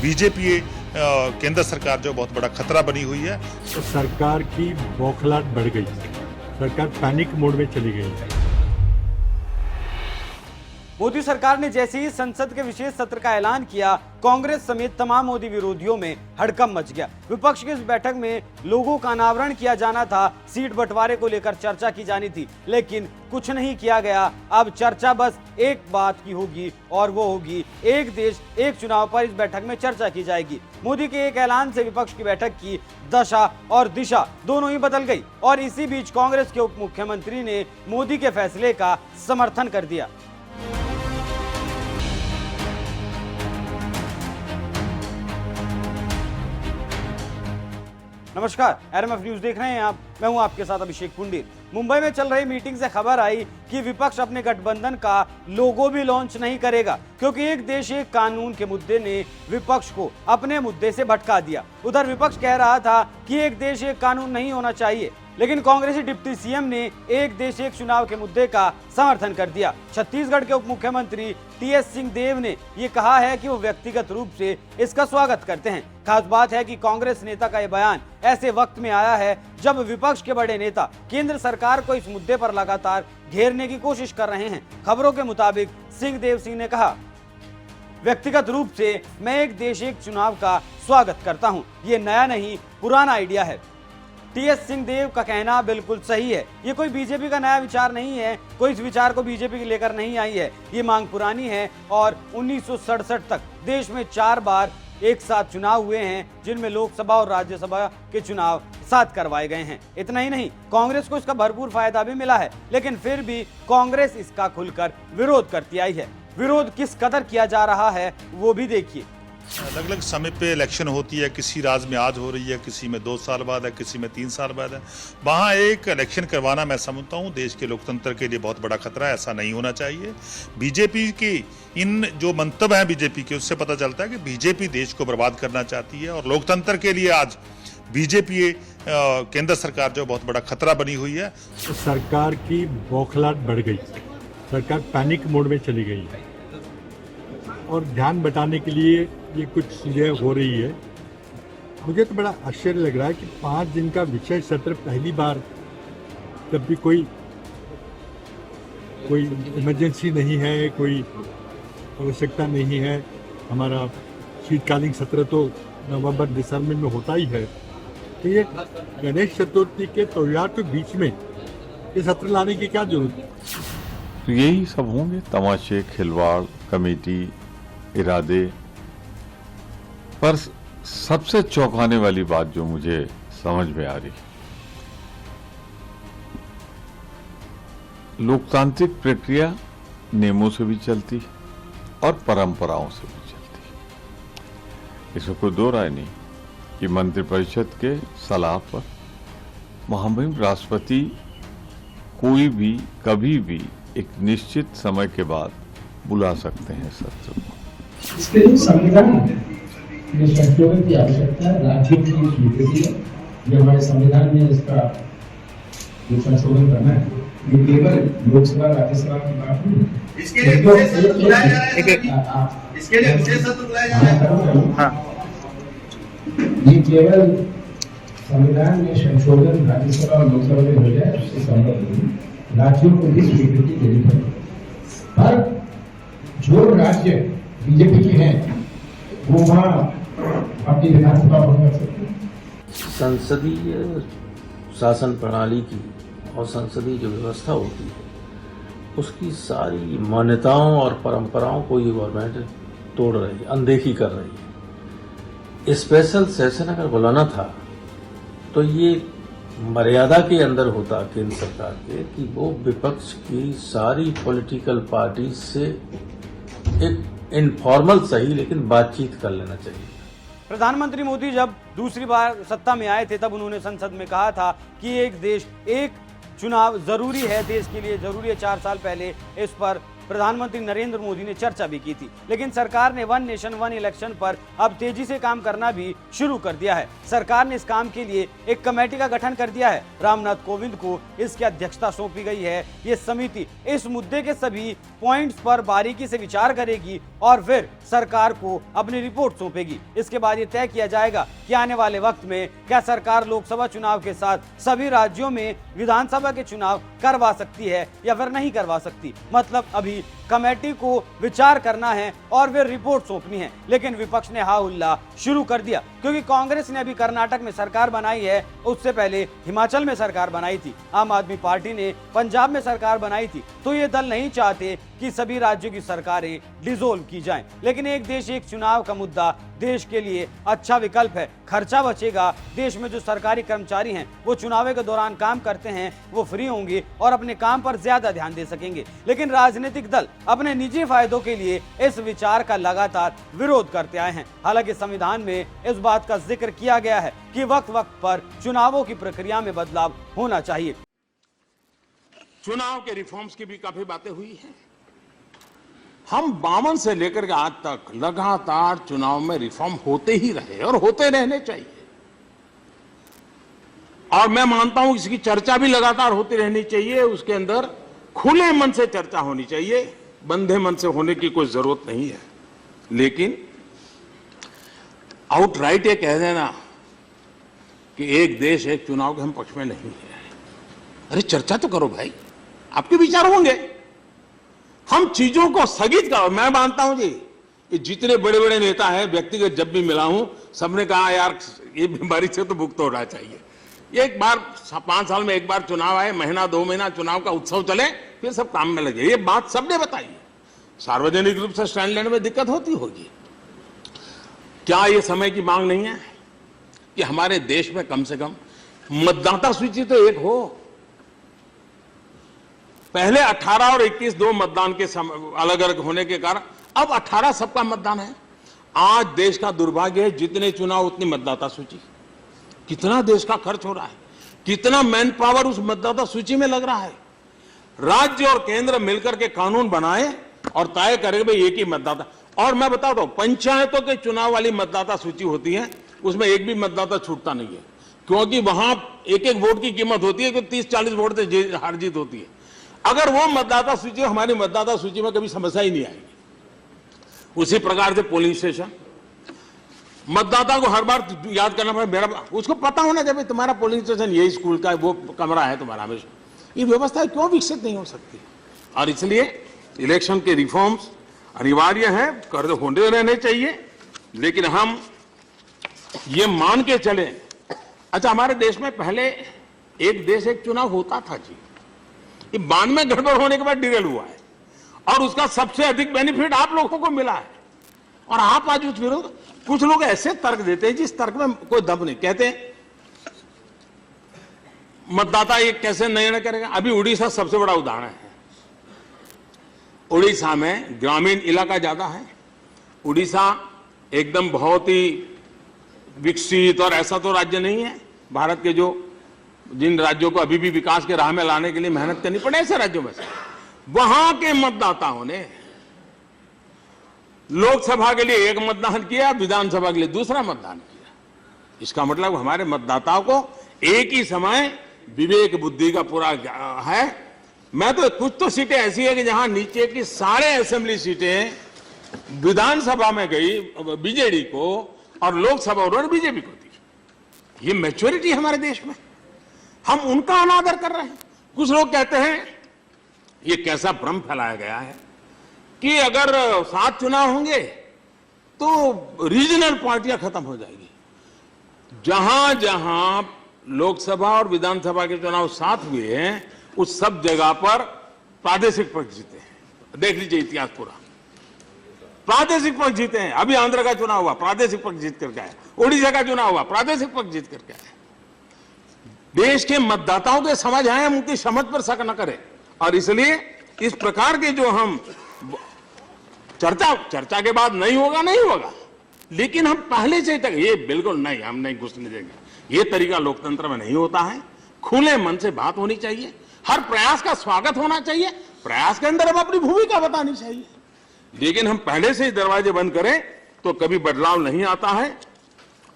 BJP केंद्र सरकार जो बहुत बड़ा खतरा बनी हुई है। तो सरकार की बौखलाहट बढ़ गई, सरकार पैनिक मोड में चली गई है। मोदी सरकार ने जैसे ही संसद के विशेष सत्र का ऐलान किया, कांग्रेस समेत तमाम मोदी विरोधियों में हड़कंप मच गया। विपक्ष की इस बैठक में लोगों का अनावरण किया जाना था, सीट बंटवारे को लेकर चर्चा की जानी थी, लेकिन कुछ नहीं किया गया। अब चर्चा बस एक बात की होगी और वो होगी एक देश एक चुनाव पर इस बैठक में चर्चा की जाएगी। मोदी के एक ऐलान से विपक्ष की बैठक की दशा और दिशा दोनों ही बदल गई और इसी बीच कांग्रेस के उप मुख्यमंत्री ने मोदी के फैसले का समर्थन कर दिया। नमस्कार, आरएमएफ न्यूज देख रहे हैं आप। मैं हूं आपके साथ अभिषेक पुंडीर। मुंबई में चल रही मीटिंग से खबर आई कि विपक्ष अपने गठबंधन का लोगो भी लॉन्च नहीं करेगा, क्योंकि एक देश एक कानून के मुद्दे ने विपक्ष को अपने मुद्दे से भटका दिया। उधर विपक्ष कह रहा था कि एक देश एक कानून नहीं होना चाहिए, लेकिन कांग्रेसी डिप्टी सीएम ने एक देश एक चुनाव के मुद्दे का समर्थन कर दिया। छत्तीसगढ़ के उप मुख्यमंत्री टीएस सिंहदेव ने ये कहा है कि वो व्यक्तिगत रूप से इसका स्वागत करते हैं। खास बात है कि कांग्रेस नेता का ये बयान ऐसे वक्त में आया है जब विपक्ष के बड़े नेता केंद्र सरकार को इस मुद्दे पर लगातार घेरने की कोशिश कर रहे हैं। खबरों के मुताबिक सिंह ने कहा, व्यक्तिगत रूप से मैं एक देश एक चुनाव का स्वागत करता हूं। ये नया नहीं, पुराना आइडिया है। टीएस सिंहदेव का कहना बिल्कुल सही है। ये कोई बीजेपी का नया विचार नहीं है, कोई इस विचार को बीजेपी लेकर नहीं आई है। ये मांग पुरानी है और 1967 तक देश में 4 बार एक साथ चुनाव हुए हैं, जिनमें लोकसभा और राज्यसभा के चुनाव साथ करवाए गए हैं। इतना ही नहीं, कांग्रेस को इसका भरपूर फायदा भी मिला है, लेकिन फिर भी कांग्रेस इसका खुलकर विरोध करती आई है। विरोध किस कदर किया जा रहा है वो भी देखिए। अलग अलग समय पे इलेक्शन होती है, किसी राज्य में आज हो रही है, किसी में 2 साल बाद है, किसी में 3 साल बाद है। वहाँ एक इलेक्शन करवाना मैं समझता हूँ देश के लोकतंत्र के लिए बहुत बड़ा खतरा है, ऐसा नहीं होना चाहिए। बीजेपी की इन जो मंतव्य हैं बीजेपी के, उससे पता चलता है कि बीजेपी देश को बर्बाद करना चाहती है और लोकतंत्र के लिए आज बीजेपी केंद्र सरकार जो बहुत बड़ा खतरा बनी हुई है। तो सरकार की बौखलाहट बढ़ गई, सरकार पैनिक मोड में चली गई है और ध्यान बटाने के लिए ये कुछ चीज़ें हो रही है। मुझे तो बड़ा आश्चर्य लग रहा है कि 5 दिन का विशेष सत्र पहली बार, जब भी कोई इमरजेंसी नहीं है, कोई आवश्यकता नहीं है। हमारा शीतकालीन सत्र तो नवंबर दिसंबर में होता ही है, तो ये गणेश चतुर्थी के त्योहार के बीच में ये सत्र लाने की क्या जरूरत है? तो यही सब होंगे तमाशे, खिलवाड़, कमेटी, इरादे। पर सबसे चौंकाने वाली बात जो मुझे समझ में आ रही, लोकतांत्रिक प्रक्रिया नियमों से भी चलती और परंपराओं से भी चलती। इसमें कोई दो राय नहीं कि मंत्रिपरिषद के सलाह पर महामहिम राष्ट्रपति कोई भी कभी भी एक निश्चित समय के बाद बुला सकते हैं सत्र को। इसके लिए संविधान में संशोधन की आवश्यकता है, राज्यों की स्वीकृति है। जो हमारे संविधान में इसका जो संशोधन करना है, ये केवल लोकसभा राज्यसभा की बात नहीं है। इसके लिए विशेष सत्र बुलाया जा रहा है। इसके लिए विशेष सत्र बुलाया जा रहा है। ये केवल संविधान में संशोधन राज्यसभा और लोकसभा में हो जाए उससे संभव नहीं, राज्यों को भी स्वीकृति देनी पड़ेगी। पर जो राज्य बीजेपी के हैं वो वहाँ अपनी विधानसभा भंग कर सकते हैं। संसदीय शासन प्रणाली की और संसदीय जो व्यवस्था होती है उसकी सारी मान्यताओं और परंपराओं को ये गवर्नमेंट तोड़ रही है, अनदेखी कर रही है। स्पेशल सेशन अगर बुलाना था तो ये मर्यादा के अंदर होता केंद्र सरकार के कि वो विपक्ष की सारी पॉलिटिकल पार्टी से एक इनफॉर्मल सही लेकिन बातचीत कर लेना चाहिए। प्रधानमंत्री मोदी जब दूसरी बार सत्ता में आए थे तब उन्होंने संसद में कहा था कि एक देश एक चुनाव जरूरी है, देश के लिए जरूरी है। 4 साल पहले इस पर प्रधानमंत्री नरेंद्र मोदी ने चर्चा भी की थी। लेकिन सरकार ने वन नेशन वन इलेक्शन पर अब तेजी से काम करना भी शुरू कर दिया है। सरकार ने इस काम के लिए एक कमेटी का गठन कर दिया है। रामनाथ कोविंद को इसकी अध्यक्षता सौंपी गई है। ये समिति इस मुद्दे के सभी पॉइंट्स पर बारीकी से विचार करेगी और फिर सरकार को अपनी रिपोर्ट सौंपेगी। इसके बाद ये तय किया जाएगा कि आने वाले वक्त में क्या सरकार लोकसभा चुनाव के साथ सभी राज्यों में विधानसभा के चुनाव करवा सकती है या फिर नहीं करवा सकती। मतलब अभी कमेटी को विचार करना है और फिर रिपोर्ट सौंपनी है। लेकिन विपक्ष ने हा हुल्ला शुरू कर दिया, क्योंकि कांग्रेस ने अभी कर्नाटक में सरकार बनाई है, उससे पहले हिमाचल में सरकार बनाई थी, आम आदमी पार्टी ने पंजाब में सरकार बनाई थी। तो ये दल नहीं चाहते कि सभी राज्यों की सरकारें डिसोल्व की जाएं। लेकिन एक देश एक चुनाव का मुद्दा देश के लिए अच्छा विकल्प है। खर्चा बचेगा। देश में जो सरकारी कर्मचारी हैं वो चुनाव के दौरान काम करते हैं, वो फ्री होंगे और अपने काम पर ज्यादा ध्यान दे सकेंगे। लेकिन राजनीतिक दल अपने निजी फायदों के लिए इस विचार का लगातार विरोध करते आए हैं। हालांकि संविधान में इस बात का जिक्र किया गया है कि वक्त वक्त पर चुनावों की प्रक्रिया में बदलाव होना चाहिए। चुनाव के रिफॉर्म्स की भी काफी बातें हुई हैं। हम 52 से लेकर के आज तक लगातार चुनाव में रिफॉर्म होते ही रहे और होते रहने चाहिए। और मैं मानता हूं इसकी चर्चा भी लगातार होती रहनी चाहिए। उसके अंदर खुले मन से चर्चा होनी चाहिए, बंधे मन से होने की कोई जरूरत नहीं है। लेकिन आउटराइट ये कह देना कि एक देश एक चुनाव के हम पक्ष में नहीं है, अरे चर्चा तो करो भाई, आपके विचार होंगे। हम चीजों को स्थगित करो। मैं मानता हूं जी कि जितने बड़े बड़े नेता हैं, व्यक्तिगत जब भी मिला हूं, सबने कहा यार ये बीमारी से तो मुक्त होना चाहिए। एक बार 5 साल में एक बार चुनाव आए, महीना 2 महीना चुनाव का उत्सव चले, फिर सब काम में लगे। ये बात सबने बताई है। सार्वजनिक रूप से स्टैंड लेने में दिक्कत होती होगी। क्या ये समय की मांग नहीं है कि हमारे देश में कम से कम मतदाता सूची तो एक हो? पहले 18 और 21 दो मतदान के अलग अलग होने के कारण अब 18 सबका मतदान है। आज देश का दुर्भाग्य है, जितने चुनाव उतनी मतदाता सूची। कितना देश का खर्च हो रहा है, कितना मैन पावर उस मतदाता सूची में लग रहा है। राज्य और केंद्र मिलकर के कानून बनाए और तय करे भाई एक ही मतदाता। और मैं बताता हूं, पंचायतों के चुनाव वाली मतदाता सूची होती है, उसमें एक भी मतदाता छूटता नहीं है, क्योंकि वहां एक एक वोट की कीमत होती है कि 30-40 वोट से हार जीत होती है। अगर वो मतदाता सूची, हमारी मतदाता सूची में कभी समस्या ही नहीं आएगी। उसी प्रकार से पोलिंग स्टेशन, मतदाता को हर बार याद करना पड़े, मेरा उसको पता होना चाहिए तुम्हारा पोलिंग स्टेशन यही स्कूल का वो कमरा है तुम्हारा। हमेशा ये व्यवस्था क्यों विकसित नहीं हो सकती? और इसलिए इलेक्शन के रिफॉर्म्स अनिवार्य है, कर होने रहने चाहिए। लेकिन हम ये मान के चले, अच्छा हमारे देश में पहले एक देश एक चुनाव होता था जी, ये 92 में गड़बड़ होने के बाद डिरेल हुआ है और उसका सबसे अधिक बेनिफिट आप लोगों को मिला है। और आप आज उस विरोध, कुछ लोग ऐसे तर्क देते हैं जिस तर्क में कोई दम नहीं। कहते हैं मतदाता ये कैसे निर्णय करेगा। अभी उड़ीसा सबसे बड़ा उदाहरण है। उड़ीसा में ग्रामीण इलाका ज्यादा है। उड़ीसा एकदम बहुत ही विकसित और ऐसा तो राज्य नहीं है भारत के जो जिन राज्यों को अभी भी विकास के राह में लाने के लिए मेहनत करनी पड़े, ऐसे राज्यों में से वहां के मतदाताओं ने लोकसभा के लिए एक मतदान किया, विधानसभा के लिए दूसरा मतदान किया। इसका मतलब हमारे मतदाताओं को एक ही समय विवेक बुद्धि का पूरा है। मैं तो कुछ तो सीटें ऐसी है कि जहां नीचे की सारे असेंबली सीटें विधानसभा में गई बीजेडी को और लोकसभा उन्होंने बीजेपी को दी। ये मैच्योरिटी हमारे देश में, हम उनका अनादर कर रहे हैं। कुछ लोग कहते हैं, ये कैसा भ्रम फैलाया गया है कि अगर 7 चुनाव होंगे तो रीजनल पार्टियां खत्म हो जाएगी। जहां जहां लोकसभा और विधानसभा के चुनाव साथ हुए हैं, उस सब जगह पर प्रादेशिक पक्ष जीते हैं। देख लीजिए इतिहास पूरा, प्रादेशिक पक्ष जीते हैं। अभी आंध्र का चुनाव हुआ, प्रादेशिक पक्ष जीत करके आया। उड़ीसा का चुनाव हुआ, प्रादेशिक पक्ष जीत करके आया। देश के मतदाताओं के समझ आए, हम उनकी समझ पर शक न करें। और इसलिए इस प्रकार के जो हम चर्चा के बाद नहीं होगा, लेकिन हम पहले से तक ये बिल्कुल नहीं, हम नहीं घुसने देंगे। ये तरीका लोकतंत्र में नहीं होता है। खुले मन से बात होनी चाहिए, हर प्रयास का स्वागत होना चाहिए, प्रयास के अंदर हम अपनी भूमिका बतानी चाहिए। लेकिन हम पहले से ही दरवाजे बंद करें तो कभी बदलाव नहीं आता है।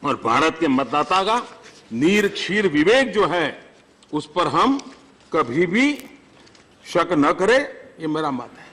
और भारत के मतदाता का नीर क्षीर विवेक जो है उस पर हम कभी भी शक न करें, ये मेरा मत है।